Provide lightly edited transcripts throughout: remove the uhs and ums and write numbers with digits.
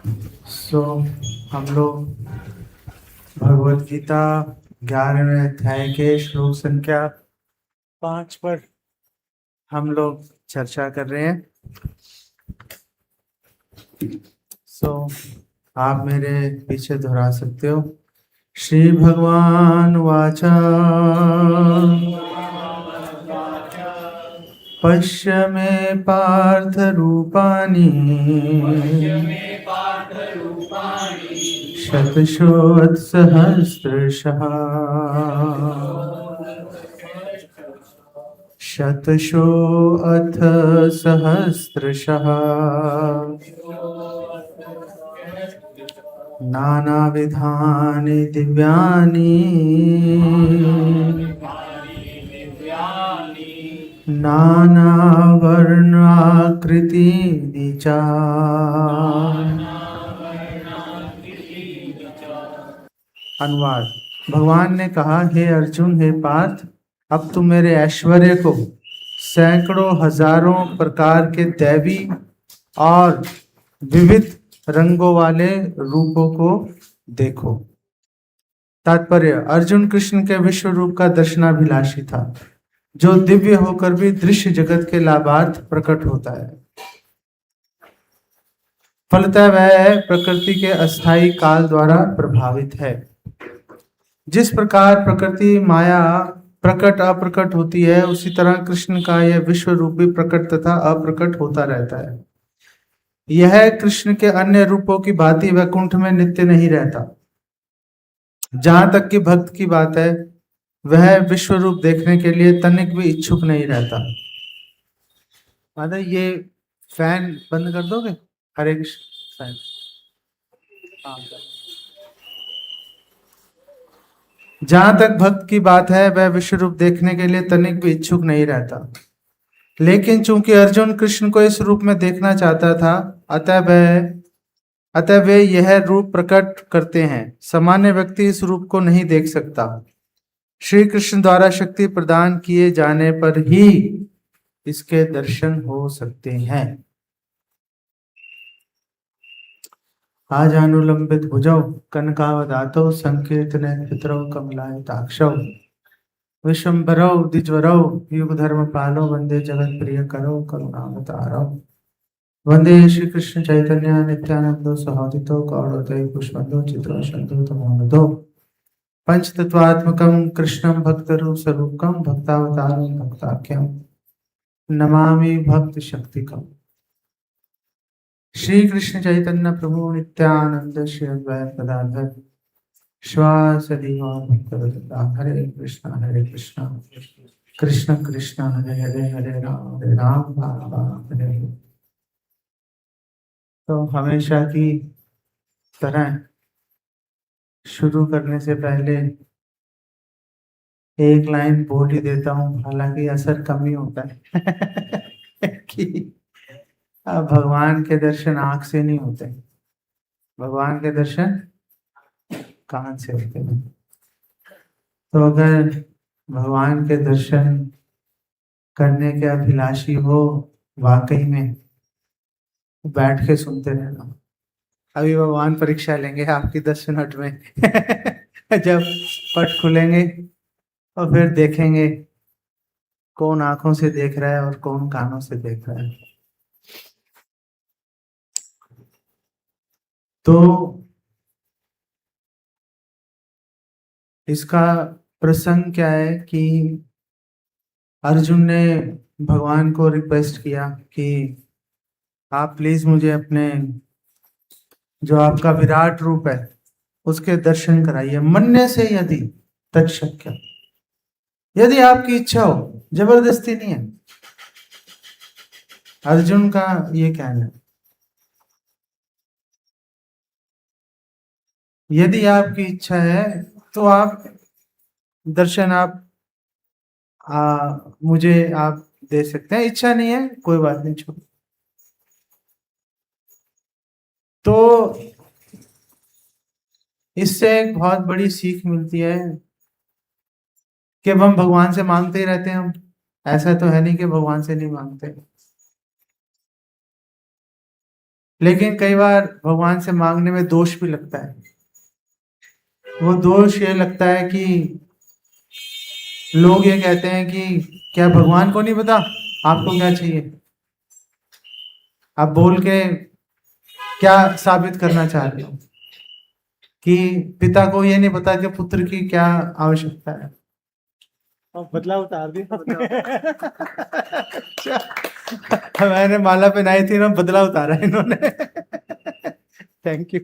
सो हम लोग भगवत गीता 11वें अध्याय के श्लोक संख्या 5 पर हम लोग चर्चा कर रहे हैं। सो आप मेरे पीछे दोहरा सकते हो। श्री भगवान वाचा पश्य मे पार्थ रूपाणि शतशोत्सहस्रशः शतशो अथ सहस्रशः नानाविधानि दिव्यानि नानावर्णाकृतीनि च। अनुवाद। भगवान ने कहा, हे अर्जुन, हे पार्थ, अब तुम मेरे ऐश्वर्य को, सैकड़ों हजारों प्रकार के दैवी और विविध रंगों वाले रूपों को देखो। तात्पर्य: अर्जुन कृष्ण के विश्व रूप का दर्शनाभिलाषी था, जो दिव्य होकर भी दृश्य जगत के लाभार्थ प्रकट होता है। फलतः वह प्रकृति के अस्थायी काल द्वारा प्रभावित है। जिस प्रकार प्रकृति माया प्रकट अप्रकट होती है, उसी तरह कृष्ण का यह विश्व रूप भी प्रकट तथा अप्रकट होता रहता है। यह कृष्ण के अन्य रूपों की भांति वैकुंठ में नित्य नहीं रहता। जहां तक कि भक्त की बात है, वह विश्व रूप देखने के लिए तनिक भी इच्छुक नहीं रहता। माता, ये फैन बंद कर दोगे? हरे कृष्ण। फैन जहां तक भक्त की बात है, वह विश्व रूप देखने के लिए तनिक भी इच्छुक नहीं रहता। लेकिन चूंकि अर्जुन कृष्ण को इस रूप में देखना चाहता था, अतः वे यह रूप प्रकट करते हैं। सामान्य व्यक्ति इस रूप को नहीं देख सकता। श्री कृष्ण द्वारा शक्ति प्रदान किए जाने पर ही इसके दर्शन हो सकते हैं। आजानुलंबित भुजौ कनकावदातौ संकीर्तने पितरौ कमलायताक्षौ विश्वम्भरौ द्विजवरौ युगधर्मपालौ वंदे जगत्प्रियकरौ करुणावतारौ वंदे श्री कृष्ण चैतन्य नित्यानंदो सहोदितो गौड़ोदय पुष्पन्दो चित्रोषंदो तमोनदो पंचतत्वात्मकं कृष्णं भक्तरूप स्वरूपकं भक्तावतारं भक्ताख्यं नमामि भक्त शक्तिकम्। श्री कृष्ण चैतन्य प्रभु नित्यानंद श्री अद्वैत गदाधर श्वासदि भक्तवृंदा। हरे कृष्ण कृष्ण कृष्ण हरे हरे, हरे राम राम राम हरे हरे। तो हमेशा की तरह शुरू करने से पहले एक लाइन बोल ही देता हूँ, हालांकि असर कम ही होता है कि भगवान के दर्शन आंख से नहीं होते, भगवान के दर्शन कान से होते हैं। तो अगर भगवान के दर्शन करने के अभिलाषी हो वाकई में, बैठ के सुनते रहना। अभी भगवान परीक्षा लेंगे आपकी 10 मिनट में जब पट खुलेंगे और फिर देखेंगे कौन आंखों से देख रहा है और कौन कानों से देख रहा है। तो इसका प्रसंग क्या है कि अर्जुन ने भगवान को रिक्वेस्ट किया कि आप प्लीज मुझे अपने जो आपका विराट रूप है उसके दर्शन कराइए, मन्य से यदि तत्शक्य, यदि आपकी इच्छा हो, जबरदस्ती नहीं है। अर्जुन का ये कहना है, यदि आपकी इच्छा है तो आप दर्शन मुझे आप दे सकते हैं। इच्छा नहीं है, कोई बात नहीं, छोड़ो। तो इससे एक बहुत बड़ी सीख मिलती है कि अब हम भगवान से मांगते ही रहते हैं। हम ऐसा तो है नहीं कि भगवान से नहीं मांगते। लेकिन कई बार भगवान से मांगने में दोष भी लगता है। वो दोष ये लगता है कि लोग ये कहते हैं कि क्या भगवान को नहीं पता आपको क्या चाहिए? आप बोल के क्या साबित करना चाह रहे हो कि पिता को ये नहीं पता कि पुत्र की क्या आवश्यकता है? बदला उतार दिया। अच्छा, मैंने माला पहनाई थी ना, बदला उतारा इन्होंने। Thank you.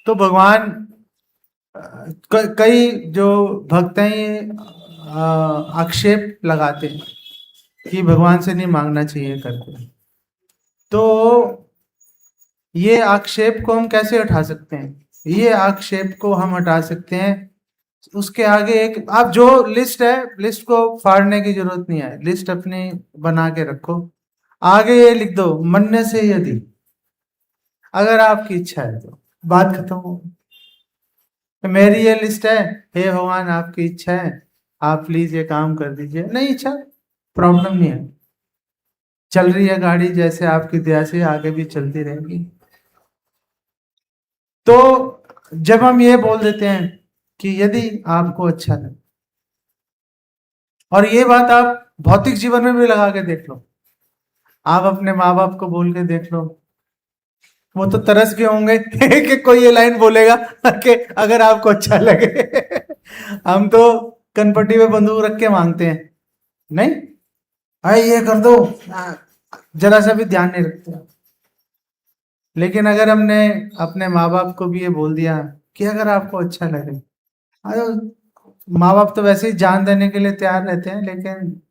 तो भगवान कई जो भक्त हैं ये आक्षेप लगाते हैं कि भगवान से नहीं मांगना चाहिए करके। तो ये आक्षेप को हम कैसे हटा सकते हैं? ये आक्षेप को हम हटा सकते हैं उसके आगे एक, आप जो लिस्ट है, लिस्ट को फाड़ने की जरूरत नहीं है, लिस्ट अपनी बना के रखो। आगे ये लिख दो, मन्य से यदि, अगर आपकी इच्छा है तो। बात खत्म हो। तो मेरी ये लिस्ट है, हे भगवान आपकी इच्छा है, आप प्लीज ये काम कर दीजिए। नहीं इच्छा, प्रॉब्लम नहीं है, चल रही है गाड़ी जैसे आपकी दया से आगे भी चलती रहेगी। तो जब हम ये बोल देते हैं कि यदि आपको अच्छा लगे, और ये बात आप भौतिक जीवन में भी लगा के देख लो, आप अपने माँ बाप को बोल के देख लो, वो तो तरस गए होंगे कि कोई ये लाइन बोलेगा कि अगर आपको अच्छा लगे। हम तो कनपट्टी में बंदूक रख के मांगते हैं, नहीं अरे ये कर दो, जरा सा भी ध्यान नहीं रखते। लेकिन अगर हमने अपने माँ बाप को भी ये बोल दिया कि अगर आपको अच्छा लगे, अरे माँ बाप तो वैसे ही जान देने के लिए तैयार रहते हैं, लेकिन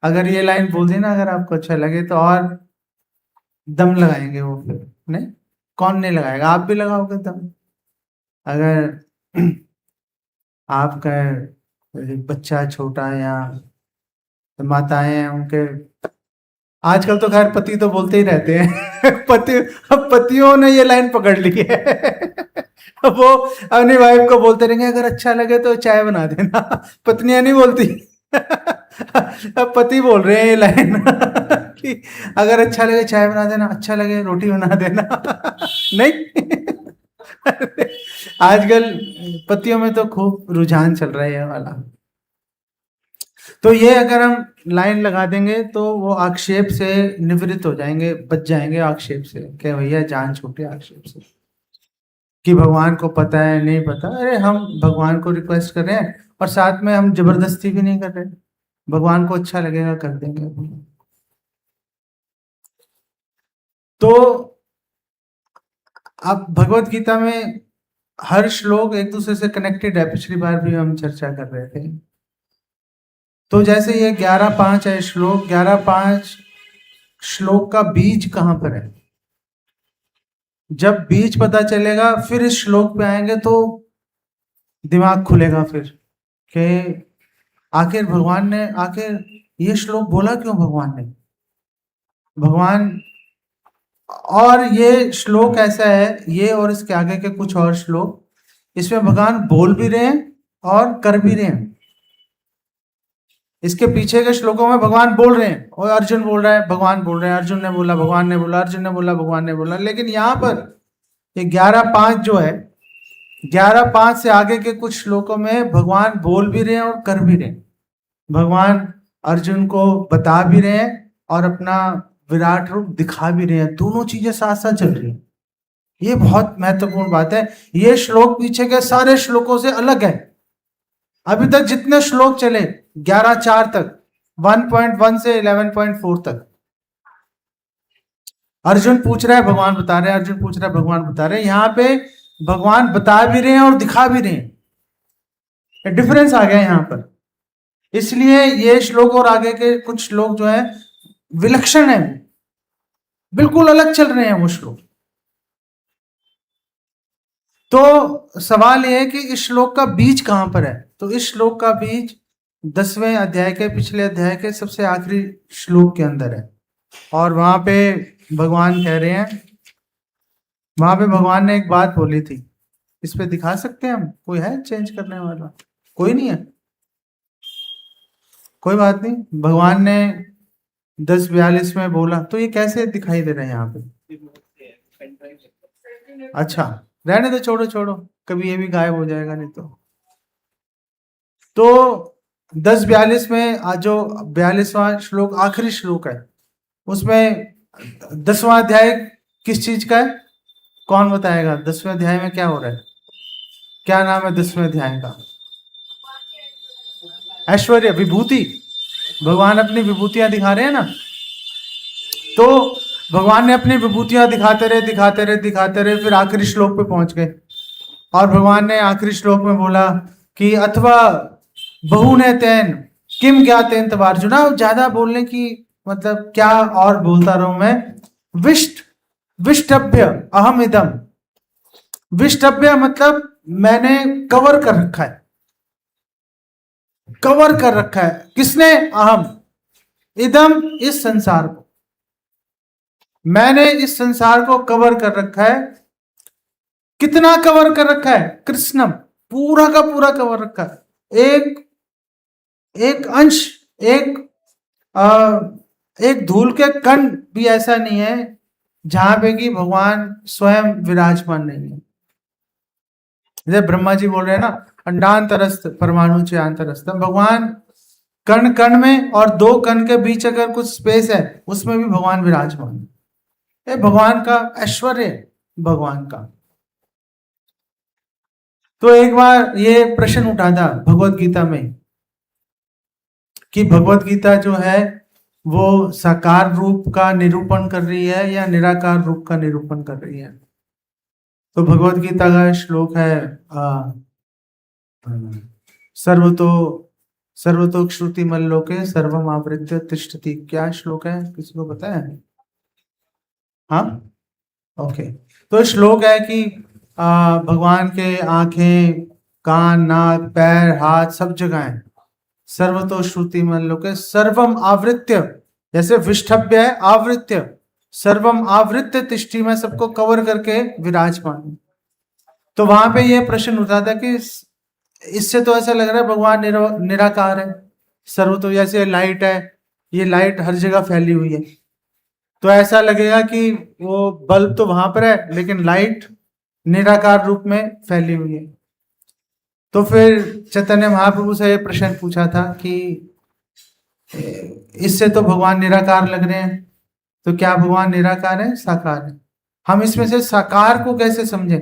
अगर ये लाइन बोल दी ना, अगर आपको अच्छा लगे, तो और दम लगाएंगे वो फिर। नहीं, कौन नहीं लगाएगा? आप भी लगाओगे दम। अगर आपका बच्चा छोटा या माताएं हैं उनके, आजकल तो खैर पति तो बोलते ही रहते हैं। अब पतियों ने ये लाइन पकड़ ली है। वो अपनी वाइफ को बोलते रहेंगे अगर अच्छा लगे तो चाय बना देना। पत्नियां नहीं बोलती। अब पति बोल रहे हैं ये लाइन कि अगर अच्छा लगे चाय बना देना, अच्छा लगे रोटी बना देना। नहीं। आजकल पतियों में तो खूब रुझान चल रहा है ये वाला। तो ये अगर हम लाइन लगा देंगे तो वो आक्षेप से निवृत्त हो जाएंगे, बच जाएंगे आक्षेप से, कि भैया जान छूटे आक्षेप से कि भगवान को पता है नहीं पता। अरे हम भगवान को रिक्वेस्ट कर रहे हैं और साथ में हम जबरदस्ती भी नहीं कर रहे, भगवान को अच्छा लगेगा कर देंगे। तो अब भगवत गीता में हर श्लोक एक दूसरे से कनेक्टेड है, पिछली बार भी हम चर्चा कर रहे थे। तो जैसे ये 11.5 है श्लोक, 11.5 श्लोक का बीज कहां पर है? जब बीज पता चलेगा फिर इस श्लोक पे आएंगे तो दिमाग खुलेगा फिर कि आखिर भगवान ने, आखिर ये श्लोक बोला क्यों भगवान ने? भगवान, और ये श्लोक ऐसा है, ये और इसके आगे के कुछ और श्लोक, इसमें भगवान बोल भी रहे हैं और कर भी रहे हैं। इसके पीछे के श्लोकों में भगवान बोल रहे हैं और अर्जुन बोल रहा है, भगवान बोल रहे हैं, अर्जुन ने बोला, भगवान ने बोला, अर्जुन ने बोला, भगवान ने बोला। लेकिन यहाँ पर ये 11.5 जो है, 11.5 से आगे के कुछ श्लोकों में भगवान बोल भी रहे हैं और कर भी रहे हैं। भगवान अर्जुन को बता भी रहे हैं और अपना विराट रूप दिखा भी रहे हैं, दोनों चीजें साथ साथ चल रही हैं। ये बहुत महत्वपूर्ण बात है। ये श्लोक पीछे के सारे श्लोकों से अलग है। अभी तक जितने श्लोक चले 11.4 तक, 1.1 से 11.4 तक, अर्जुन पूछ रहा है भगवान बता रहे हैं, अर्जुन पूछ रहा है भगवान बता रहे हैं। यहाँ पे भगवान बता भी रहे हैं और दिखा भी रहे हैं। डिफरेंस आ गया यहाँ पर, इसलिए ये श्लोक और आगे के कुछ श्लोक जो है विलक्षण है, बिल्कुल अलग चल रहे हैं वो श्लोक। तो सवाल यह है कि इस श्लोक का बीज कहां पर है? तो इस श्लोक का बीज 10वें अध्याय के, पिछले अध्याय के सबसे आखिरी श्लोक के अंदर है। और वहां पे भगवान कह रहे हैं, वहां पे भगवान ने एक बात बोली थी, इस पे दिखा सकते हैं हम? कोई है चेंज करने वाला? कोई नहीं है? कोई बात नहीं, भगवान ने 10:42 में बोला, तो ये कैसे दिखाई दे रहा है यहाँ पे? अच्छा, रहने दो, छोड़ो छोड़ो, कभी ये भी गायब हो जाएगा नहीं तो 10:42 में जो 42वां श्लोक आखिरी श्लोक है, उसमें 10वां अध्याय किस चीज का है? कौन बताएगा 10वें अध्याय में क्या हो रहा है? क्या नाम है 10वें अध्याय का? ऐश्वर्य, विभूति। भगवान अपनी विभूतियां दिखा रहे हैं ना, तो भगवान ने अपनी विभूतियां दिखाते रहे दिखाते रहे दिखाते रहे, फिर आखिरी श्लोक पे पहुंच गए, और भगवान ने आखिरी श्लोक में बोला कि अथवा बहुने तेन किम ज्ञातेन तव अर्जुना। ज्यादा बोलने की मतलब क्या, और बोलता रहूं मैं। विष्टभ्य अहम इदम। विष्टभ्य मतलब मैंने कवर कर रखा है, कवर कर रखा है। किसने? अहम इदम, इस संसार को। मैंने इस संसार को कवर कर रखा है। कितना कवर कर रखा है? कृष्णम, पूरा का पूरा कवर रखा है। एक अंश, एक धूल के कण भी ऐसा नहीं है जहां पे कि भगवान स्वयं विराजमान नहीं है। जैसे ब्रह्मा जी बोल रहे हैं ना, अंडांतरस्थ परमाणु च अंतरस्थ। भगवान कण कण में और दो कण के बीच अगर कुछ स्पेस है, उसमें भी भगवान विराजमान है। ये भगवान का ऐश्वर्य है, भगवान का। तो एक बार ये प्रश्न उठा था भगवत गीता में कि भगवत गीता जो है वो साकार रूप का निरूपण कर रही है या निराकार रूप का निरूपण कर रही है। तो भगवत गीता का श्लोक है सर्वतो श्रुति मल्लोके सर्वम आवृत्य तिष्ठति। क्या श्लोक है, किसी को पता है? हाँ, ओके। तो श्लोक है कि भगवान के आंखें, कान, नाक, पैर, हाथ, सब जगह है। सर्वतो श्रुति मल्लोके सर्वम आवृत्य, जैसे विष्ठभ्य है, आवृत्य, सर्वम आवृत्य तिष्ठि में सबको कवर करके विराजमान। तो वहां पे ये प्रश्न उठा था कि इससे तो ऐसा लग रहा है भगवान निराकार है। सर्व तो जैसे लाइट है, ये लाइट हर जगह फैली हुई है, तो ऐसा लगेगा कि वो बल्ब तो वहां पर है लेकिन लाइट निराकार रूप में फैली हुई है। तो फिर चैतन्य महाप्रभु से ये प्रश्न पूछा था कि इससे तो भगवान निराकार लग रहे हैं, तो क्या भगवान निराकार है, साकार है? हम इसमें से साकार को कैसे समझें?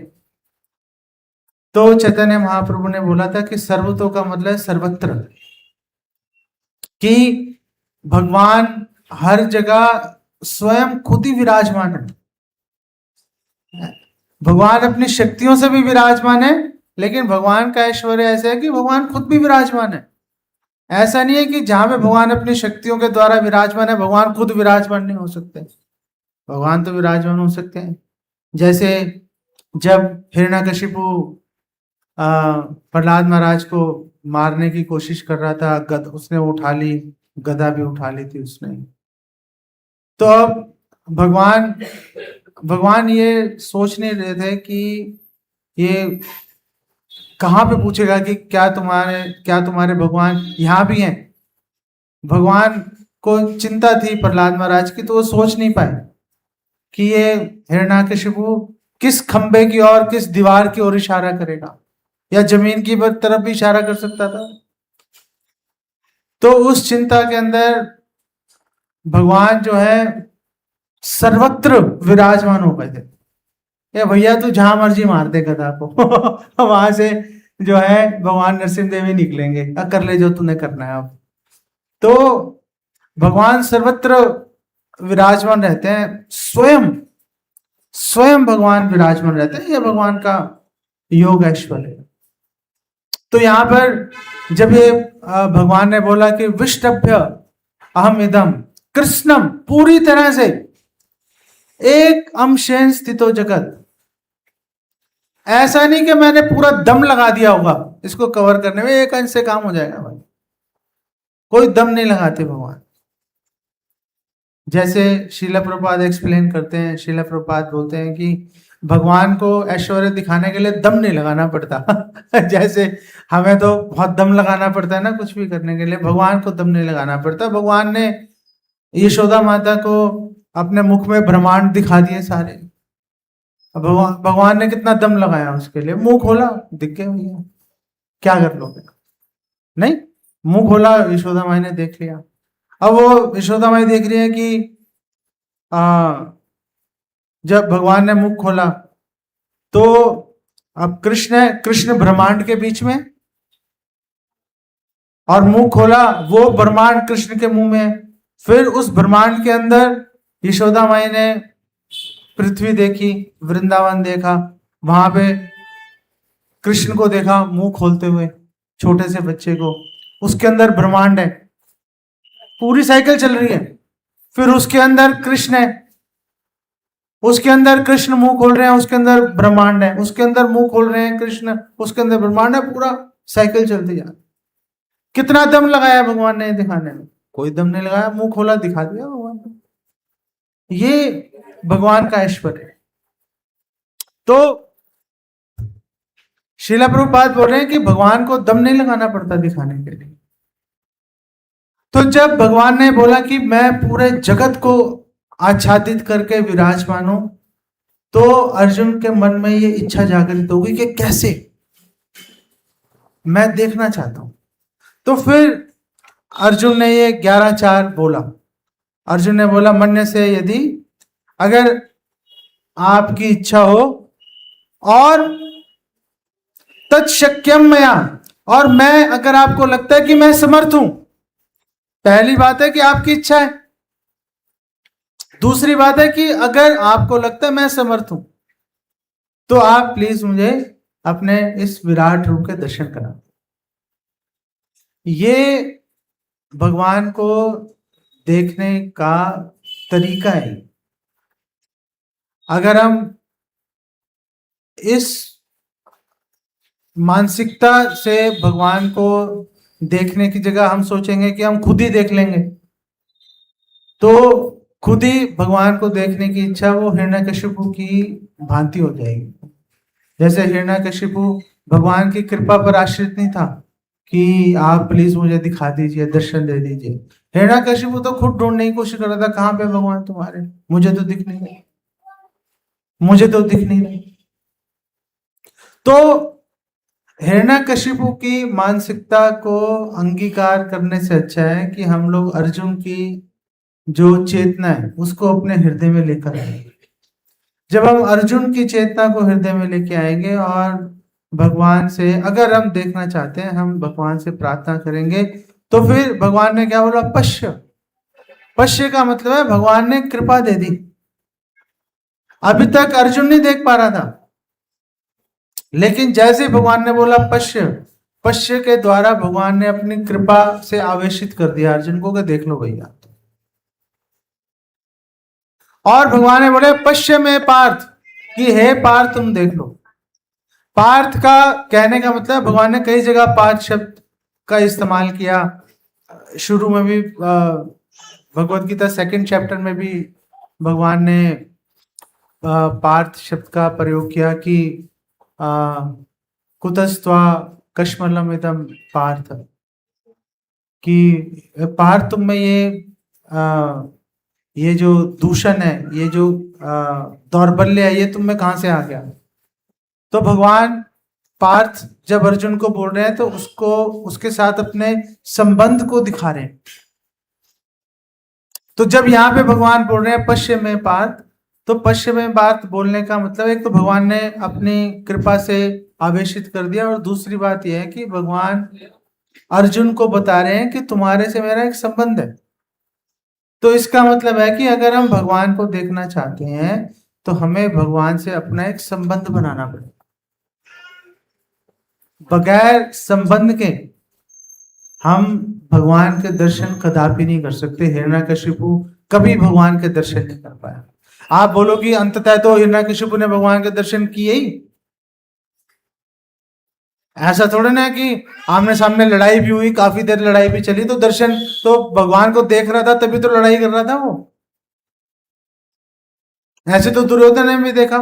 तो चैतन्य महाप्रभु ने बोला था कि सर्वतो का मतलब है सर्वत्र, कि भगवान हर जगह स्वयं खुद ही विराजमान है। भगवान अपनी शक्तियों से भी विराजमान है, लेकिन भगवान का ऐश्वर्य ऐसा है कि भगवान खुद भी विराजमान है। ऐसा नहीं है कि जहां पे भगवान अपनी शक्तियों के द्वारा विराजमान है, भगवान खुद विराजमान नहीं हो सकते। भगवान तो विराजमान हो सकते हैं। जैसे जब हिरण्यकशिपु प्रहलाद महाराज को मारने की कोशिश कर रहा था, उसने उठा ली, गदा भी उठा ली थी उसने। तो अब भगवान ये सोच नहीं रहे थे कि ये कहाँ पे पूछेगा कि क्या तुम्हारे भगवान यहाँ भी हैं। भगवान को चिंता थी प्रहलाद महाराज की, तो वो सोच नहीं पाए कि ये हिरण्यकशिपु किस खंबे की ओर, किस दीवार की ओर इशारा करेगा, या जमीन की तरफ भी इशारा कर सकता था। तो उस चिंता के अंदर भगवान जो है सर्वत्र विराजमान हो गए थे। ये भैया तू जहां मर्जी मार दे गदा को वहां से जो है भगवान नरसिंह देव निकलेंगे, कर ले जो तूने करना है अब। तो भगवान सर्वत्र विराजमान रहते हैं, स्वयं भगवान विराजमान रहते हैं। यह भगवान का योग ऐश्वर्य है। तो यहाँ पर जब ये भगवान ने बोला कि विष्टभ्य अहम इदम कृष्णम, पूरी तरह से एक अंशेन स्थितो जगत। ऐसा नहीं कि मैंने पूरा दम लगा दिया होगा इसको कवर करने में, एक अंश से काम हो जाएगा भाई। कोई दम नहीं लगाते भगवान। जैसे शिला प्रभुपाद एक्सप्लेन करते हैं, शिला प्रभुपाद बोलते हैं कि भगवान को ऐश्वर्य दिखाने के लिए दम नहीं लगाना पड़ता जैसे हमें तो बहुत दम लगाना पड़ता है ना कुछ भी करने के लिए, भगवान को दम नहीं लगाना पड़ता। भगवान ने यशोदा माता को अपने मुख में ब्रह्मांड दिखा दिए सारे। अब भगवान ने कितना दम लगाया उसके लिए, मुंह खोला दिख गए भैया, क्या कर लोगे? नहीं, मुंह खोला, यशोदा माई ने देख लिया। अब वो यशोदा माई देख रही है कि जब भगवान ने मुख खोला तो अब कृष्ण ब्रह्मांड के बीच में, और मुंह खोला वो ब्रह्मांड कृष्ण के मुंह में। फिर उस ब्रह्मांड के अंदर यशोदा माई ने पृथ्वी देखी, वृंदावन देखा, वहां पे कृष्ण को देखा मुंह खोलते हुए, छोटे से बच्चे को, उसके अंदर ब्रह्मांड है, पूरी साइकिल चल रही है। फिर उसके अंदर कृष्ण है, उसके अंदर कृष्ण मुंह खोल रहे हैं, उसके अंदर ब्रह्मांड है, उसके अंदर मुंह खोल रहे हैं कृष्ण, उसके अंदर ब्रह्मांड है, पूरा साइकिल चलती जा रही। कितना दम लगाया भगवान ने दिखाने में? कोई दम नहीं लगाया, मुंह खोला दिखा दिया भगवान ने। ये भगवान का ऐश्वर्य है। तो श्रीला प्रभुपाद बोल रहे हैं कि भगवान को दम नहीं लगाना पड़ता दिखाने के लिए। तो जब भगवान ने बोला कि मैं पूरे जगत को आच्छादित करके विराजमान हूं, तो अर्जुन के मन में ये इच्छा जागृत होगी कि कैसे, मैं देखना चाहता हूं। तो फिर अर्जुन ने ये 11:4 बोला। अर्जुन ने बोला, मन्य से यदि, अगर आपकी इच्छा हो, और तत्शक्यम मया, और मैं, अगर आपको लगता है कि मैं समर्थ हूं। पहली बात है कि आपकी इच्छा है, दूसरी बात है कि अगर आपको लगता है मैं समर्थ हूं, तो आप प्लीज मुझे अपने इस विराट रूप के दर्शन करा। ये भगवान को देखने का तरीका है। अगर हम इस मानसिकता से भगवान को देखने की जगह हम सोचेंगे कि हम खुद ही देख लेंगे, तो खुद ही भगवान को देखने की इच्छा वो हिरण्यकशिपु की भांति हो जाएगी। जैसे हिरण्यकशिपु भगवान की कृपा पर आश्रित नहीं था कि आप प्लीज मुझे दिखा दीजिए, दर्शन दे दीजिए। हिरण्यकशिपु तो खुद ढूंढने की कोशिश कर रहा था, कहां पे भगवान तुम्हारे, मुझे तो दिख नहीं रहे, मुझे तो दिख नहीं रहे। तो हिरण्यकशिपु की मानसिकता को अंगीकार करने से अच्छा है कि हम लोग अर्जुन की जो चेतना है उसको अपने हृदय में लेकर आएंगे। जब हम अर्जुन की चेतना को हृदय में लेके आएंगे और भगवान से, अगर हम देखना चाहते हैं, हम भगवान से प्रार्थना करेंगे, तो फिर भगवान ने क्या बोला? पश्य। पश्य का मतलब है भगवान ने कृपा दे दी। अभी तक अर्जुन नहीं देख पा रहा था, लेकिन जैसे भगवान ने बोला पश्य, पश्य के द्वारा भगवान ने अपनी कृपा से आवेशित कर दिया अर्जुन को कि देख लो भैया। और भगवान ने बोले पश्य में पार्थ, कि हे पार्थ तुम देख लो। पार्थ का कहने का मतलब, भगवान ने कई जगह पार्थ शब्द का इस्तेमाल किया। शुरू में भी भगवत गीता 2nd चैप्टर में भी भगवान ने पार्थ शब्द का प्रयोग किया कि कुतस्त्वा कश्मलम इदम पार्थ, कि पार्थ तुम में ये जो दूषण है, ये जो दौर्बल्य है, ये तुम में कहां से आ गया? तो भगवान पार्थ जब अर्जुन को बोल रहे हैं तो उसको, उसके साथ अपने संबंध को दिखा रहे हैं। तो जब यहाँ पे भगवान बोल रहे हैं पश्य में पार्थ, तो पश्य में पार्थ बोलने का मतलब एक तो भगवान ने अपनी कृपा से आवेशित कर दिया, और दूसरी बात यह है कि भगवान अर्जुन को बता रहे हैं कि तुम्हारे से मेरा एक संबंध है। तो इसका मतलब है कि अगर हम भगवान को देखना चाहते हैं तो हमें भगवान से अपना एक संबंध बनाना पड़ेगा। बगैर संबंध के हम भगवान के दर्शन कदापि नहीं कर सकते। हिरण्यकशिपु कभी भगवान के दर्शन नहीं कर पाया। आप बोलो कि अंततः तो हिरण्यकशिपु ने भगवान के दर्शन किए ही, ऐसा थोड़ा ना कि आमने सामने लड़ाई भी हुई, काफी देर लड़ाई भी चली, तो दर्शन तो भगवान को देख रहा था तभी तो लड़ाई कर रहा था वो। ऐसे तो दुर्योधन ने भी देखा।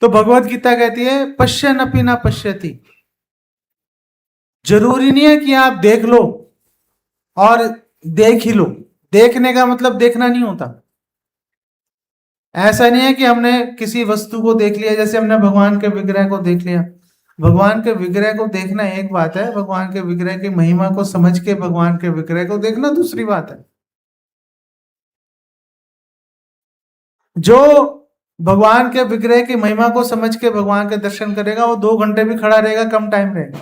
तो भगवत गीता कहती है पश्यन् अपि न पश्यति। जरूरी नहीं है कि आप देख लो और देख ही लो। देखने का मतलब देखना नहीं होता। ऐसा नहीं है कि हमने किसी वस्तु को देख लिया, जैसे हमने भगवान के विग्रह को देख लिया। भगवान के विग्रह को देखना एक बात है, भगवान के विग्रह की महिमा को समझ के भगवान के विग्रह को देखना दूसरी बात है। जो भगवान के विग्रह की महिमा को समझ के भगवान के दर्शन करेगा वो 2 घंटे भी खड़ा रहेगा, कम टाइम रहेगा।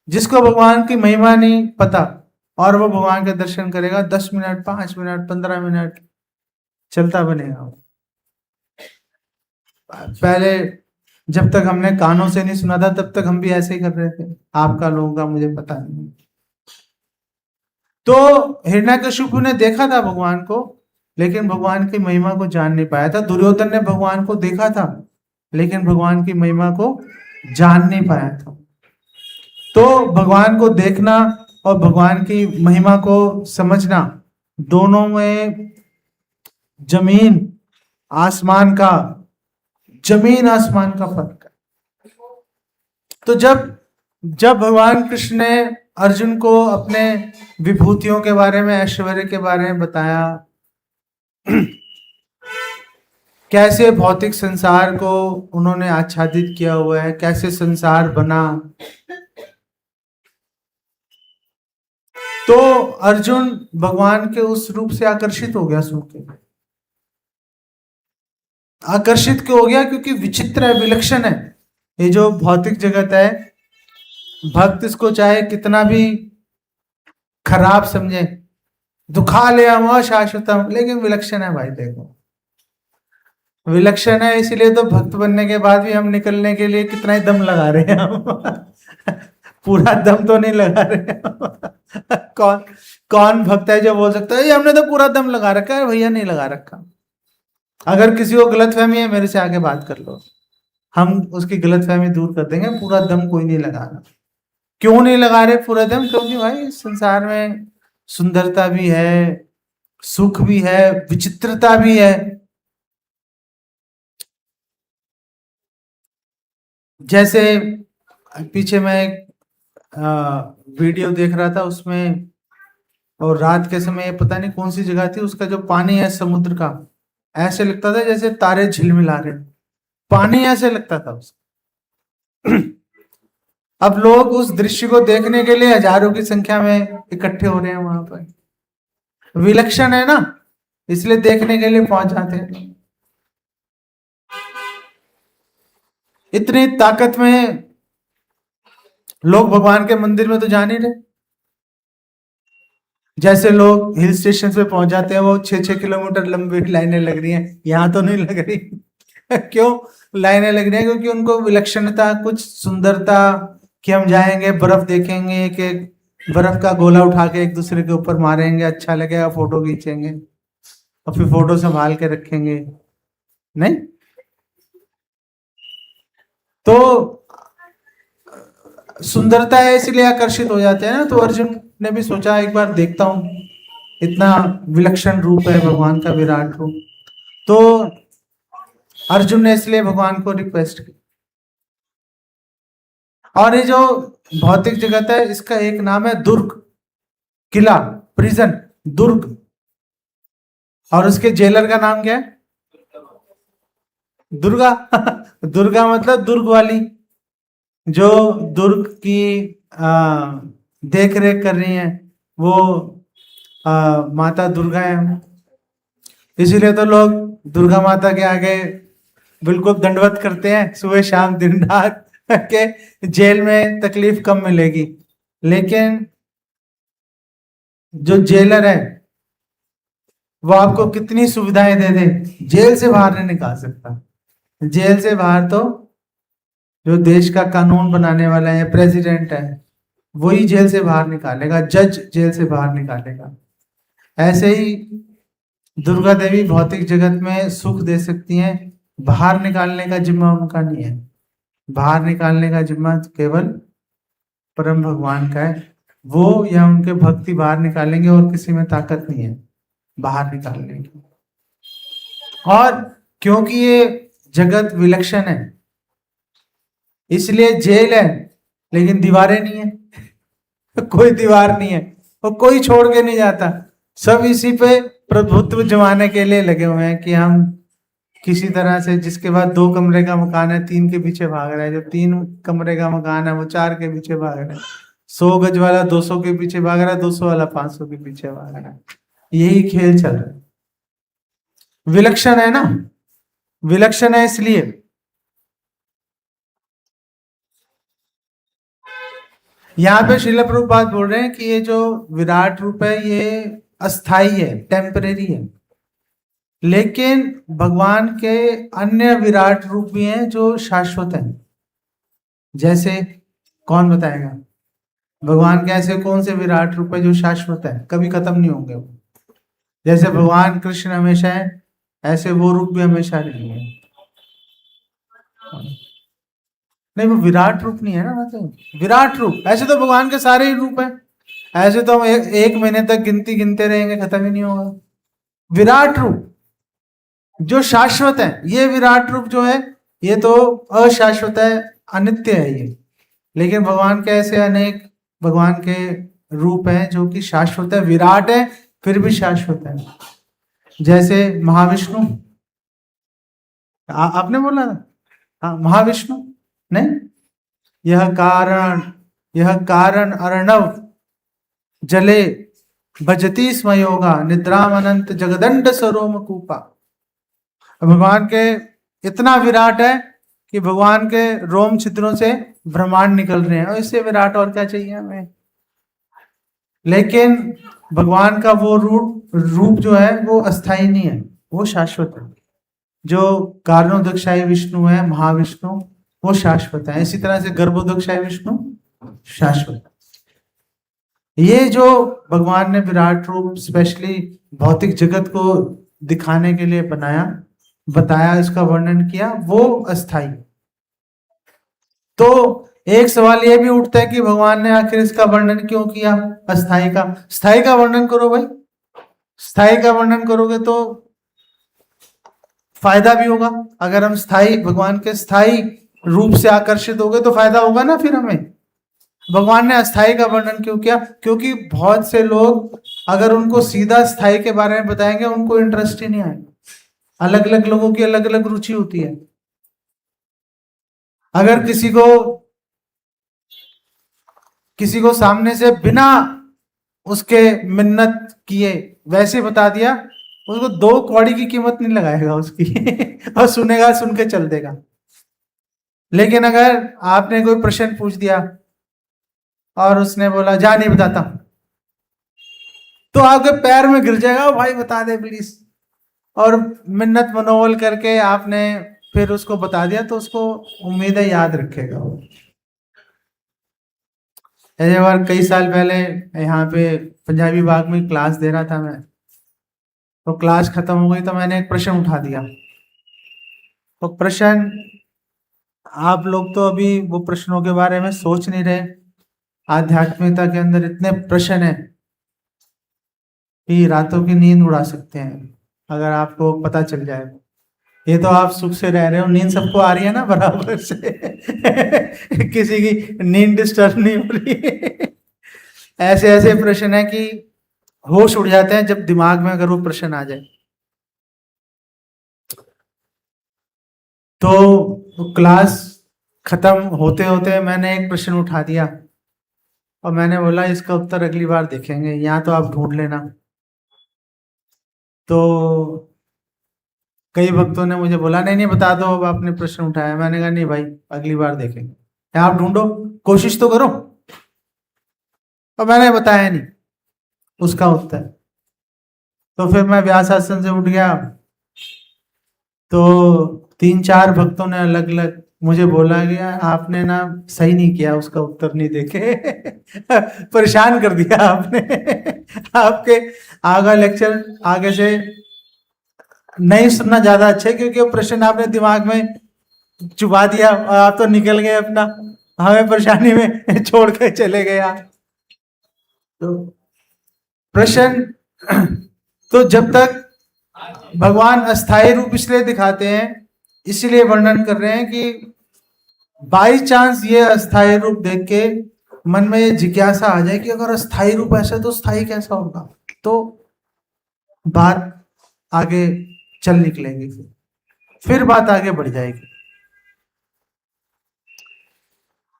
जिसको भगवान की महिमा नहीं पता और वो भगवान के दर्शन करेगा, 10 मिनट, 5 मिनट, 15 मिनट चलता बनेगा। पहले जब तक हमने कानों से नहीं सुना था तब तक हम भी ऐसे ही कर रहे थे, आपका लोगों का मुझे पता नहीं। तो हिरण्यकशिपु ने देखा था भगवान को, लेकिन भगवान की महिमा को जान नहीं पाया था। दुर्योधन ने भगवान को देखा था लेकिन भगवान की महिमा को जान नहीं पाया था। तो भगवान को देखना और भगवान की महिमा को समझना, दोनों में जमीन आसमान का फर्क है। तो जब भगवान कृष्ण ने अर्जुन को अपने विभूतियों के बारे में, ऐश्वर्य के बारे में बताया, कैसे भौतिक संसार को उन्होंने आच्छादित किया हुआ है, कैसे संसार बना, तो अर्जुन भगवान के उस रूप से आकर्षित हो गया। सुन के आकर्षित क्यों हो गया? क्योंकि विचित्र है, विलक्षण है ये जो भौतिक जगत है। भक्त इसको चाहे कितना भी खराब समझे, दुखालयम शाश्वतम, लेकिन विलक्षण है भाई। देखो विलक्षण है, इसलिए तो भक्त बनने के बाद भी हम निकलने के लिए कितना ही दम लगा रहे हैं हम पूरा दम तो नहीं लगा रहे कौन भक्त है जो बोल सकता है हमने तो पूरा दम लगा रखा है? भैया नहीं लगा रखा। अगर किसी को गलतफहमी है मेरे से आके बात कर लो, हम उसकी गलतफहमी दूर कर देंगे। पूरा दम कोई नहीं लगा रहा। क्यों नहीं लगा रहे पूरा दम? क्योंकि भाई संसार में सुंदरता भी है, सुख भी है, विचित्रता भी है। जैसे पीछे मैं एक वीडियो देख रहा था, उसमें और रात के समय पता नहीं कौन सी जगह थी, उसका जो पानी है समुद्र का, ऐसे लगता था जैसे तारे झिलमिला रहे, पानी ऐसे लगता था उसका। अब लोग उस दृश्य को देखने के लिए हजारों की संख्या में इकट्ठे हो रहे हैं वहां पर। विलक्षण है ना, इसलिए देखने के लिए पहुंच जाते हैं। इतनी ताकत में लोग भगवान के मंदिर में तो जा नहीं रहे। जैसे लोग हिल स्टेशन पे पहुंच जाते हैं, वो 6-6 किलोमीटर लंबी लाइनें लग रही हैं, यहाँ तो नहीं लग रही। क्यों लाइनें लग रही हैं? क्योंकि उनको विलक्षणता, कुछ सुंदरता, कि हम जाएंगे बर्फ देखेंगे, कि बर्फ का गोला उठा के एक दूसरे के ऊपर मारेंगे, अच्छा लगेगा, फोटो खींचेंगे और फिर फोटो संभाल के रखेंगे। नहीं तो सुंदरता है इसलिए आकर्षित हो जाते हैं ना। तो अर्जुन ने भी सोचा एक बार देखता हूं, इतना विलक्षण रूप है भगवान का, विराट रूप। तो अर्जुन ने इसलिए भगवान को रिक्वेस्ट की। और ये जो भौतिक जगत है इसका एक नाम है दुर्ग, किला, प्रिजन, दुर्ग। और उसके जेलर का नाम क्या है? दुर्गा। दुर्गा मतलब दुर्ग वाली, जो दुर्ग की देख रेख कर रही है, वो माता दुर्गा है। इसीलिए तो लोग दुर्गा माता के आगे बिल्कुल दंडवत करते हैं सुबह शाम दिन रात, के जेल में तकलीफ कम मिलेगी। लेकिन जो जेलर है वो आपको कितनी सुविधाएं दे दे, जेल से बाहर नहीं निकाल सकता। जेल से बाहर तो जो देश का कानून बनाने वाला है, प्रेसिडेंट है, वही जेल से बाहर निकालेगा, जज जेल से बाहर निकालेगा। ऐसे ही दुर्गा देवी भौतिक जगत में सुख दे सकती हैं, बाहर निकालने का जिम्मा उनका नहीं है। बाहर निकालने का जिम्मा केवल परम भगवान का है। वो या उनके भक्ति बाहर निकालेंगे और किसी में ताकत नहीं है। बाहर निकालने की। और क्योंकि ये जगत विलक्षण है इसलिए जेल है लेकिन दीवारें नहीं है कोई दीवार नहीं है और कोई छोड़ के नहीं जाता। सब इसी पे प्रभुत्व जमाने के लिए लगे हुए हैं कि हम किसी तरह से, जिसके बाद 2 कमरे का मकान है 3 के पीछे भाग रहा है, जो 3 कमरे का मकान है वो 4 के पीछे भाग रहा है, 100 गज वाला 200 के पीछे भाग रहा है, 200 वाला 500 के पीछे भाग रहा है। यही खेल चल रहा है। विलक्षण है ना, विलक्षण है इसलिए। यहाँ पे श्रील प्रभुपाद बोल रहे हैं कि ये जो विराट रूप है ये अस्थाई है, टेम्परेरी है, लेकिन भगवान के अन्य विराट रूप भी हैं जो शाश्वत हैं। जैसे कौन बताएगा भगवान के ऐसे कौन से विराट रूप है जो शाश्वत है, कभी खत्म नहीं होंगे वो? जैसे भगवान कृष्ण हमेशा है ऐसे वो रूप भी हमेशा रहेंगे। नहीं वो विराट रूप नहीं है ना, मतलब विराट रूप ऐसे तो भगवान के सारे ही रूप हैं, ऐसे तो हम एक महीने तक गिनते रहेंगे, खत्म ही नहीं होगा। विराट रूप जो शाश्वत है, ये विराट रूप जो है ये तो अशाश्वत है, अनित्य है ये। लेकिन भगवान के ऐसे अनेक भगवान के रूप हैं जो कि शाश्वत है, विराट है फिर भी शाश्वत है। जैसे महाविष्णु, आपने बोला था हाँ महाविष्णु नहीं, यह कारण अर्णव जले भजती स्म योगा निद्राम अनंत जगदंड सरोम कूपा। भगवान के इतना विराट है कि भगवान के रोम छिद्रों से ब्रह्मांड निकल रहे हैं, और इससे विराट और क्या चाहिए हमें। लेकिन भगवान का वो रूप जो है वो अस्थाई नहीं है, वो शाश्वत है। जो कारणोदकशाही विष्णु है महाविष्णु वो शाश्वत है, इसी तरह से गर्भोदकशाही विष्णु शाश्वत है। ये जो भगवान ने विराट रूप स्पेशली भौतिक जगत को दिखाने के लिए बताया, इसका वर्णन किया, वो अस्थाई। तो एक सवाल ये भी उठता है कि भगवान ने आखिर इसका वर्णन क्यों किया अस्थाई का? स्थाई का वर्णन करो भाई, स्थाई का वर्णन करोगे तो फायदा भी होगा। अगर हम स्थाई भगवान के स्थाई रूप से आकर्षित हो गए तो फायदा होगा ना फिर हमें। भगवान ने अस्थाई का वर्णन क्यों किया? क्योंकि बहुत से लोग अगर उनको सीधा स्थाई के बारे में बताएंगे उनको इंटरेस्ट ही नहीं आएगा। अलग अलग लोगों की अलग अलग रुचि होती है। अगर किसी को सामने से बिना उसके मिन्नत किए वैसे बता दिया, उसको 2 कौड़ी की कीमत नहीं लगाएगा उसकी और सुनेगा, सुन के चल देगा। लेकिन अगर आपने कोई प्रश्न पूछ दिया और उसने बोला जा नहीं बताता, तो आपके पैर में गिर जाएगा, भाई बता दे प्लीज, और मिन्नत मनोबल करके आपने फिर उसको बता दिया तो उसको उम्मीद है याद रखेगा वो। ऐसे बार कई साल पहले यहाँ पे पंजाबी बाग में क्लास दे रहा था मैं, तो क्लास खत्म हो गई तो मैंने एक प्रश्न उठा दिया। तो प्रश्न, आप लोग तो अभी वो प्रश्नों के बारे में सोच नहीं रहे, आध्यात्मिकता के अंदर इतने प्रश्न है कि रातों की नींद उड़ा सकते हैं अगर आपको पता चल जाए। ये तो आप सुख से रह रहे हो, नींद सबको आ रही है ना बराबर से किसी की नींद डिस्टर्ब नहीं हो रही है। ऐसे ऐसे प्रश्न है कि होश उड़ जाते हैं जब दिमाग में अगर वो प्रश्न आ जाए। तो क्लास खत्म होते होते मैंने एक प्रश्न उठा दिया और मैंने बोला इसका उत्तर अगली बार देखेंगे, यहाँ तो आप ढूंढ लेना। तो कई भक्तों ने मुझे बोला नहीं नहीं बता दो, अब आपने प्रश्न उठाया। मैंने कहा नहीं भाई अगली बार देखेंगे, आप ढूंढो, कोशिश तो करो। और मैंने बताया नहीं उसका उत्तर। तो फिर मैं व्यास आसन से उठ गया, तो 3-4 भक्तों ने अलग अलग मुझे बोला गया आपने ना सही नहीं किया, उसका उत्तर नहीं देखे परेशान कर दिया आपने आपके आगे लेक्चर आगे से नहीं सुनना ज्यादा अच्छा है, क्योंकि वो प्रश्न आपने दिमाग में चुबा दिया और आप तो निकल गए अपना, हमें परेशानी में छोड़ के चले गए आप। तो प्रश्न तो जब तक भगवान अस्थाई रूप इसलिए दिखाते हैं, इसलिए वर्णन कर रहे हैं कि बाई चांस ये अस्थाई रूप देख के मन में ये जिज्ञासा आ जाए कि अगर अस्थाई रूप ऐसा तो स्थाई कैसा होगा, तो बात आगे चल निकलेगी, फिर बात आगे बढ़ जाएगी।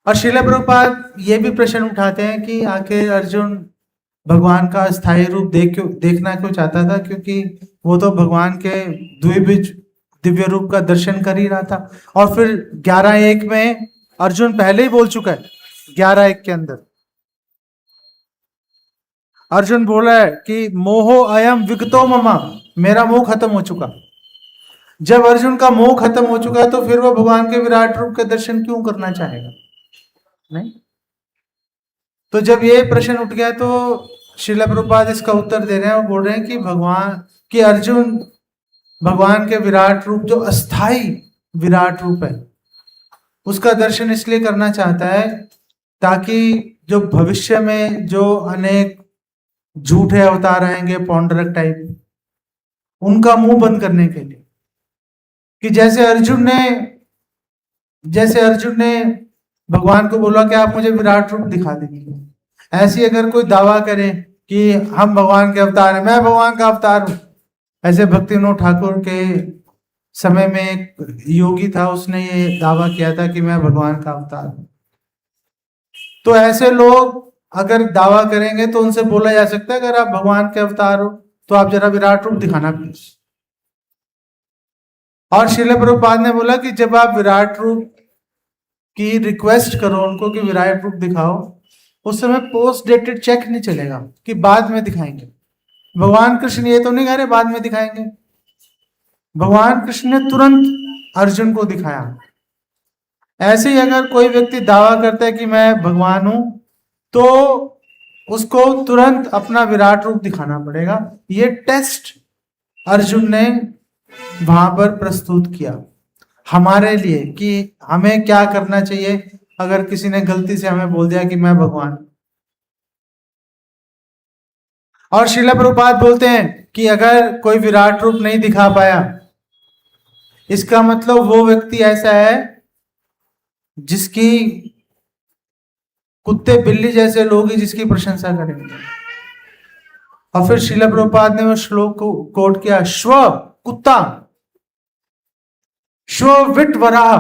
और श्रील प्रभुपाद ये भी प्रश्न उठाते हैं कि आखिर अर्जुन भगवान का अस्थाई रूप देखना क्यों चाहता था, क्योंकि वो तो भगवान के द्विभुज दिव्य रूप का दर्शन कर ही रहा था। और फिर 11:1 में अर्जुन पहले ही बोल चुका है, 11:1 के अंदर अर्जुन बोला है कि मोहो अयम विगतो ममा, मेरा मोह खत्म हो चुका। जब अर्जुन का मोह खत्म हो चुका है तो फिर वो भगवान के विराट रूप के दर्शन क्यों करना चाहेगा? नहीं। तो जब ये प्रश्न उठ गया तो श्रील प्रभुपाद इसका उत्तर दे रहे हैं। वो बोल रहे हैं कि भगवान कि अर्जुन भगवान के विराट रूप, जो अस्थाई विराट रूप है, उसका दर्शन इसलिए करना चाहता है ताकि जो भविष्य में जो अनेक झूठे अवतार आएंगे पौंडरक टाइप, उनका मुंह बंद करने के लिए, कि जैसे अर्जुन ने भगवान को बोला कि आप मुझे विराट रूप दिखा देंगे, ऐसे अगर कोई दावा करे कि हम भगवान के अवतार हैं, मैं भगवान का अवतार हूं, ऐसे भक्ति विनोद ठाकुर के समय में एक योगी था, उसने ये दावा किया था कि मैं भगवान का अवतार हूं। तो ऐसे लोग अगर दावा करेंगे तो उनसे बोला जा सकता है अगर आप भगवान के अवतार हो तो आप जरा विराट रूप दिखाना प्लीज। और श्रील प्रभुपाद ने बोला कि जब आप विराट रूप की रिक्वेस्ट करो उनको कि विराट रूप दिखाओ, उस समय पोस्ट डेटेड चेक नहीं चलेगा कि बाद में दिखाएंगे। भगवान कृष्ण ये तो नहीं कह रहे बाद में दिखाएंगे, भगवान कृष्ण ने तुरंत अर्जुन को दिखाया। ऐसे ही अगर कोई व्यक्ति दावा करता है कि मैं भगवान हूं तो उसको तुरंत अपना विराट रूप दिखाना पड़ेगा। ये टेस्ट अर्जुन ने वहां पर प्रस्तुत किया हमारे लिए कि हमें क्या करना चाहिए अगर किसी ने गलती से हमें बोल दिया कि मैं भगवान। और श्रील प्रभुपाद बोलते हैं कि अगर कोई विराट रूप नहीं दिखा पाया, इसका मतलब वो व्यक्ति ऐसा है जिसकी कुत्ते बिल्ली जैसे लोग ही जिसकी प्रशंसा करेंगे। और फिर श्रील प्रभुपाद ने वो श्लोक को कोट किया, श्व कुत्ता, श्व विट वराह,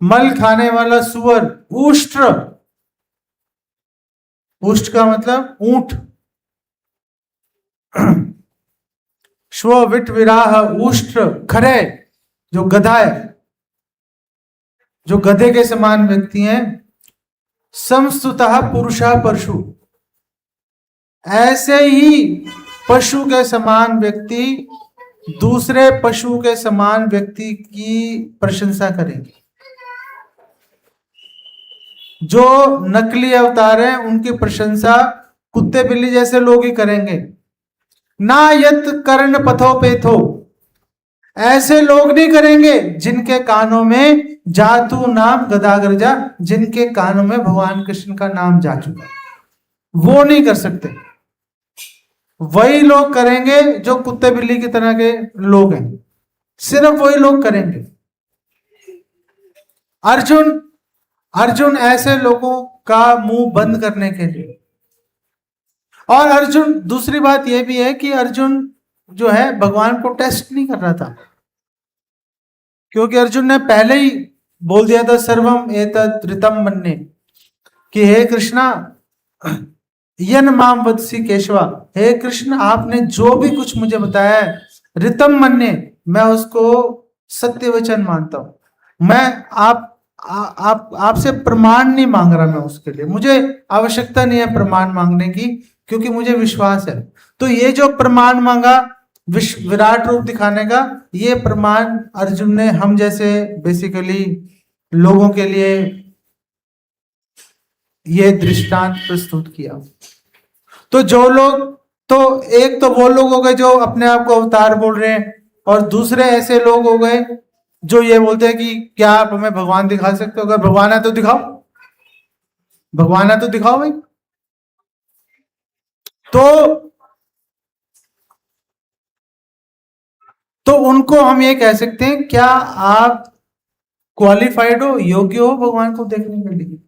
मल खाने वाला सुअर, उष्ट्र, उष्ट का मतलब ऊंट, श्व विट विराह उष्ट्र, खरे जो गधा है, जो गधे के समान व्यक्ति हैं, समस्तुतः पुरुषा परशु, ऐसे ही पशु के समान व्यक्ति दूसरे पशु के समान व्यक्ति की प्रशंसा करेंगे। जो नकली अवतार हैं उनकी प्रशंसा कुत्ते बिल्ली जैसे लोग ही करेंगे। ना यत कर्ण पथो पेथो, ऐसे लोग नहीं करेंगे जिनके कानों में जातु नाम गदागरजा, जिनके कानों में भगवान कृष्ण का नाम जा चुका, वो नहीं कर सकते। वही लोग करेंगे जो कुत्ते बिल्ली की तरह के लोग हैं, सिर्फ वही लोग करेंगे। अर्जुन ऐसे लोगों का मुंह बंद करने के लिए। और अर्जुन, दूसरी बात यह भी है कि अर्जुन जो है भगवान को टेस्ट नहीं कर रहा था, क्योंकि अर्जुन ने पहले ही बोल दिया था सर्वम एतत् ऋतम मन्ये, कि हे कृष्णा यन माम वदसी केशवा, हे कृष्ण आपने जो भी कुछ मुझे बताया है ऋतम मन्ये, मैं उसको सत्य वचन मानता हूं। मैं आपसे प्रमाण नहीं मांग रहा, मैं उसके लिए मुझे आवश्यकता नहीं है प्रमाण मांगने की, क्योंकि मुझे विश्वास है। तो ये जो प्रमाण मांगा विराट रूप दिखाने का, ये प्रमाण अर्जुन ने हम जैसे बेसिकली लोगों के लिए ये दृष्टांत प्रस्तुत किया। तो जो लोग, तो एक तो वो लोग हो गए जो अपने आप को अवतार बोल रहे हैं, और दूसरे ऐसे लोग हो गए जो ये बोलते हैं कि क्या आप हमें भगवान दिखा सकते हो? अगर भगवान है तो दिखाओ, भगवान है तो दिखाओ भाई। तो तो उनको हम ये कह सकते हैं, क्या आप क्वालिफाइड हो, योग्य हो भगवान को देखने के लिए?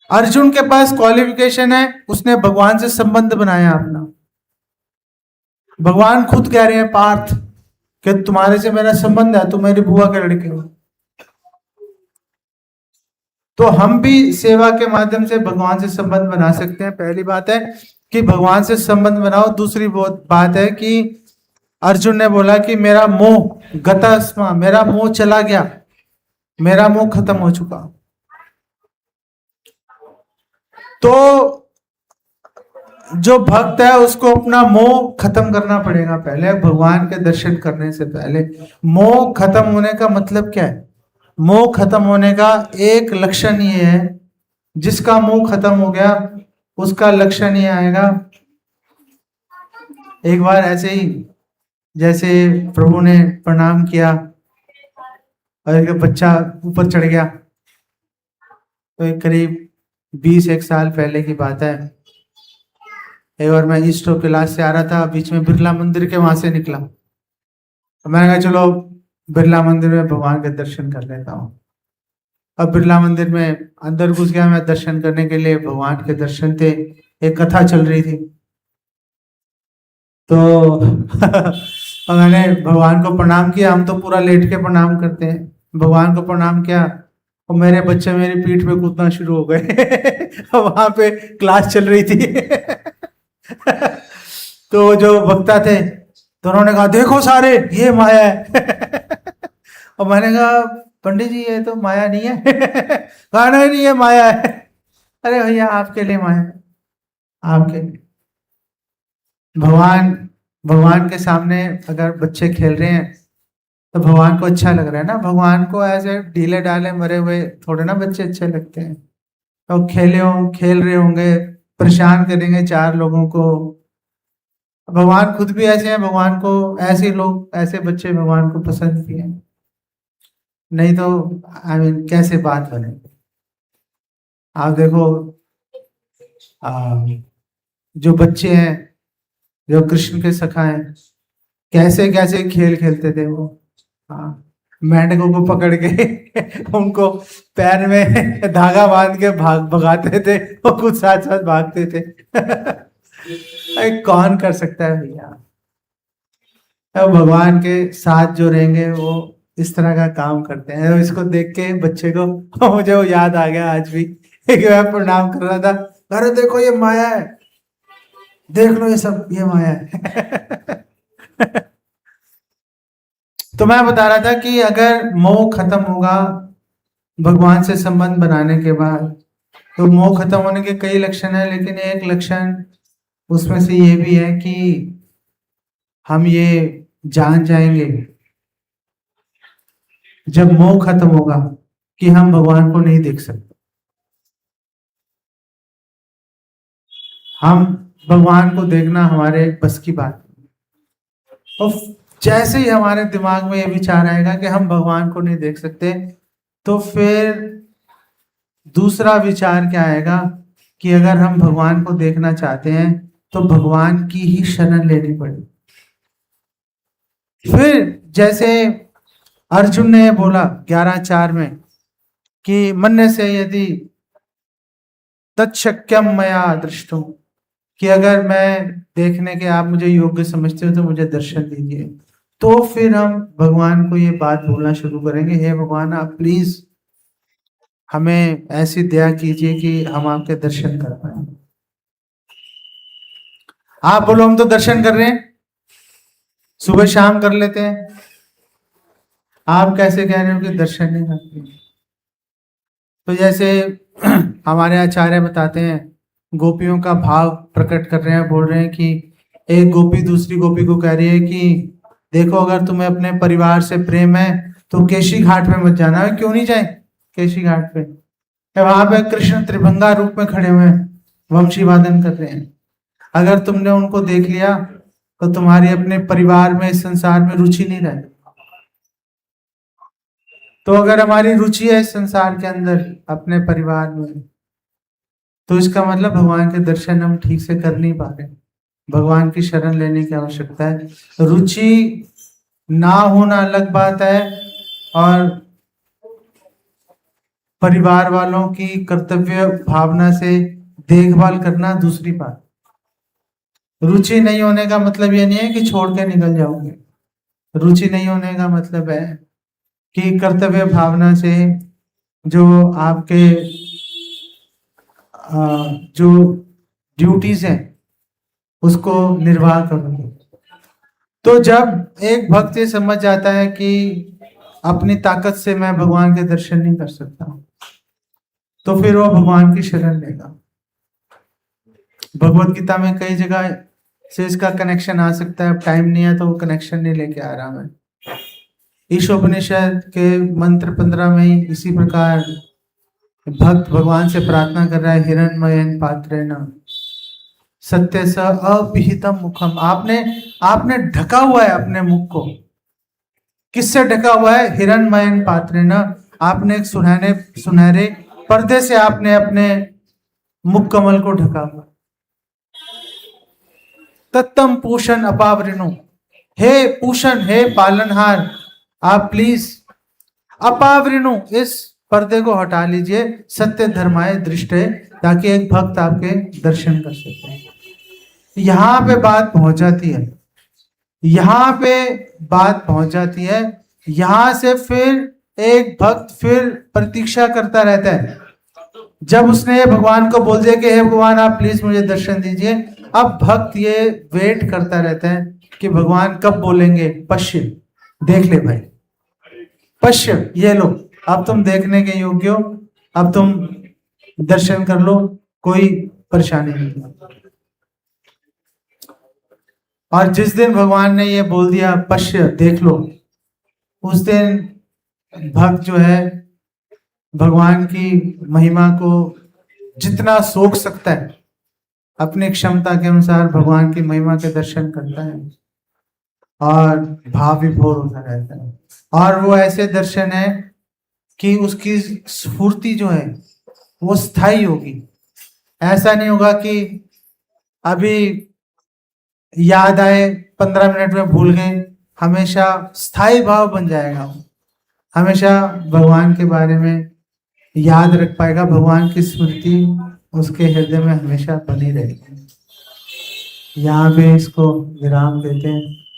अर्जुन के पास क्वालिफिकेशन है, उसने भगवान से संबंध बनाया अपना। भगवान खुद कह रहे हैं पार्थ कि तुम्हारे से मेरा संबंध है, तुम मेरी बुआ के लड़के हो। तो हम भी सेवा के माध्यम से भगवान से संबंध बना सकते हैं। पहली बात है कि भगवान से संबंध बनाओ। दूसरी बात है कि अर्जुन ने बोला कि मेरा मोह गतस्मा, मेरा मोह चला गया, मेरा मोह खत्म हो चुका। तो जो भक्त है उसको अपना मोह खत्म करना पड़ेगा पहले, भगवान के दर्शन करने से पहले। मोह खत्म होने का मतलब क्या है? मोह खत्म होने का एक लक्षण ये है, जिसका मोह खत्म हो गया उसका लक्षण ये आएगा। एक बार ऐसे ही जैसे प्रभु ने प्रणाम किया और एक बच्चा ऊपर चढ़ गया, तो एक करीब 21 साल पहले की बात है। एक बार मैं ईस्ट ऑफ क्लास से आ रहा था, बीच में बिरला मंदिर के वहां से निकला, तो मैंने कहा चलो बिरला मंदिर में भगवान के दर्शन कर लेता हूँ। अब बिरला मंदिर में अंदर घुस गया मैं दर्शन करने के लिए। भगवान के दर्शन थे, एक कथा चल रही थी, तो मैंने भगवान को प्रणाम किया। हम तो पूरा लेट के प्रणाम करते हैं। भगवान को प्रणाम किया और मेरे बच्चे मेरी पीठ पे कूदना शुरू हो गए। वहां पे क्लास चल रही थी। तो जो वक्ता थे तो उन्होंने कहा देखो सारे ये माया है। और मैंने कहा पंडित जी ये तो माया नहीं है। कहा नहीं ये माया है। अरे भैया आपके लिए माया है, आपके लिए। भगवान के सामने अगर बच्चे खेल रहे हैं तो भगवान को अच्छा लग रहा है ना। भगवान को ऐसे ढीले ढाले मरे हुए थोड़े ना बच्चे अच्छे लगते हैं। तो खेल रहे होंगे, परेशान करेंगे चार लोगों को। भगवान खुद भी ऐसे हैं, भगवान को ऐसे लोग, ऐसे बच्चे भगवान को पसंद भी हैं। नहीं तो कैसे बात बने। आप देखो जो बच्चे हैं, जो कृष्ण के सखा हैं, कैसे कैसे खेल खेलते थे वो। मेंढकों को पकड़ के उनको पैर में धागा बांध के भगाते थे, वो खुद साथ साथ भागते थे। कौन कर सकता है भैया? अब भगवान के साथ जो रहेंगे वो इस तरह का काम करते हैं। इसको देख के बच्चे को मुझे वो याद आ गया आज भी। एक मैं प्रणाम कर रहा था, अरे देखो ये माया है, देख लो ये सब, ये माया है। तो मैं बता रहा था कि अगर मोह खत्म होगा भगवान से संबंध बनाने के बाद, तो मोह खत्म होने के कई लक्षण है, लेकिन एक लक्षण उसमें से ये भी है कि हम ये जान जाएंगे जब मोह खत्म होगा कि हम भगवान को नहीं देख सकते। हम भगवान को देखना हमारे बस की बात नहीं। और जैसे ही हमारे दिमाग में ये विचार आएगा कि हम भगवान को नहीं देख सकते, तो फिर दूसरा विचार क्या आएगा कि अगर हम भगवान को देखना चाहते हैं तो भगवान की ही शरण लेनी पड़ेगी। फिर जैसे अर्जुन ने बोला 11:4 में कि मन से यदि तत्शक्यम मया दृष्टुम, कि अगर मैं देखने के आप मुझे योग्य समझते हो तो मुझे दर्शन दीजिए। तो फिर हम भगवान को ये बात बोलना शुरू करेंगे, हे भगवान आप प्लीज हमें ऐसी दया कीजिए कि हम आपके दर्शन कर पाए। आप बोलो हम तो दर्शन कर रहे हैं, सुबह शाम कर लेते हैं, आप कैसे कह रहे हो कि दर्शन नहीं करते? तो जैसे हमारे आचार्य बताते हैं, गोपियों का भाव प्रकट कर रहे हैं, बोल रहे हैं कि एक गोपी दूसरी गोपी को कह रही है कि देखो अगर तुम्हें अपने परिवार से प्रेम है तो केशी घाट में मत जाना। है क्यों नहीं जाए केशी घाट पे? वहां पे कृष्ण त्रिभंगा रूप में खड़े हुए हैं, वंशी वादन कर रहे हैं। अगर तुमने उनको देख लिया तो तुम्हारी अपने परिवार में, इस संसार में रुचि नहीं रहे। तो अगर हमारी रुचि है इस संसार के अंदर अपने परिवार में, तो इसका मतलब भगवान के दर्शन हम ठीक से कर नहीं पा रहे। भगवान की शरण लेने की आवश्यकता है। रुचि ना होना अलग बात है, और परिवार वालों की कर्तव्य भावना से देखभाल करना दूसरी बात। रुचि नहीं होने का मतलब ये नहीं है कि छोड़ के निकल जाओगे। रुचि नहीं होने का मतलब है कि कर्तव्य भावना से जो आपके जो ड्यूटीज हैं उसको निर्वाह करोगे। तो जब एक भक्त ये समझ जाता है कि अपनी ताकत से मैं भगवान के दर्शन नहीं कर सकता, तो फिर वो भगवान की शरण लेगा। भगवत गीता में कई जगह से इसका कनेक्शन आ सकता है, अब टाइम नहीं है तो वो कनेक्शन नहीं लेके आ रहा मैं। ईशोपनिषद के मंत्र 15 में ही इसी प्रकार भक्त भगवान से प्रार्थना कर रहा है, हिरण्मयेन पात्रेण सत्य स अपिहितम मुखम। आपने ढका हुआ है अपने मुख को। किससे ढका हुआ है? हिरण्मयेन पात्रेण। आपने एक सुनहरे पर्दे से आपने अपने मुख कमल को ढका हुआ। तत्तम पूषण अपावृणु। हे पूषण, हे पालनहार, आप प्लीज अपावृणु, इस पर्दे को हटा लीजिए। सत्य धर्माय दृष्टे, ताकि एक भक्त आपके दर्शन कर सके। यहां पे बात पहुंच जाती है, यहां पे बात पहुंच जाती है। यहां से फिर एक भक्त फिर प्रतीक्षा करता रहता है। जब उसने भगवान को बोल दिया कि हे भगवान आप प्लीज मुझे दर्शन दीजिए, अब भक्त ये वेट करता रहता है कि भगवान कब बोलेंगे। पश्य, देख ले भाई, पश्य, ये लो, अब तुम देखने के योग्य हो, अब तुम दर्शन कर लो, कोई परेशानी नहीं। और जिस दिन भगवान ने ये बोल दिया पश्य, देख लो, उस दिन भक्त जो है भगवान की महिमा को जितना सोच सकता है अपनी क्षमता के अनुसार भगवान की महिमा के दर्शन करता है और भाव विभोर होता रहता है। और वो ऐसे दर्शन है कि उसकी स्फूर्ति जो है वो स्थायी होगी। ऐसा नहीं होगा कि अभी याद आए 15 मिनट में भूल गए, हमेशा स्थायी भाव बन जाएगा। वो हमेशा भगवान के बारे में याद रख पाएगा, भगवान की स्मृति उसके हृदय में हमेशा बनी रहेगी। यहाँ पे इसको विराम देते हैं।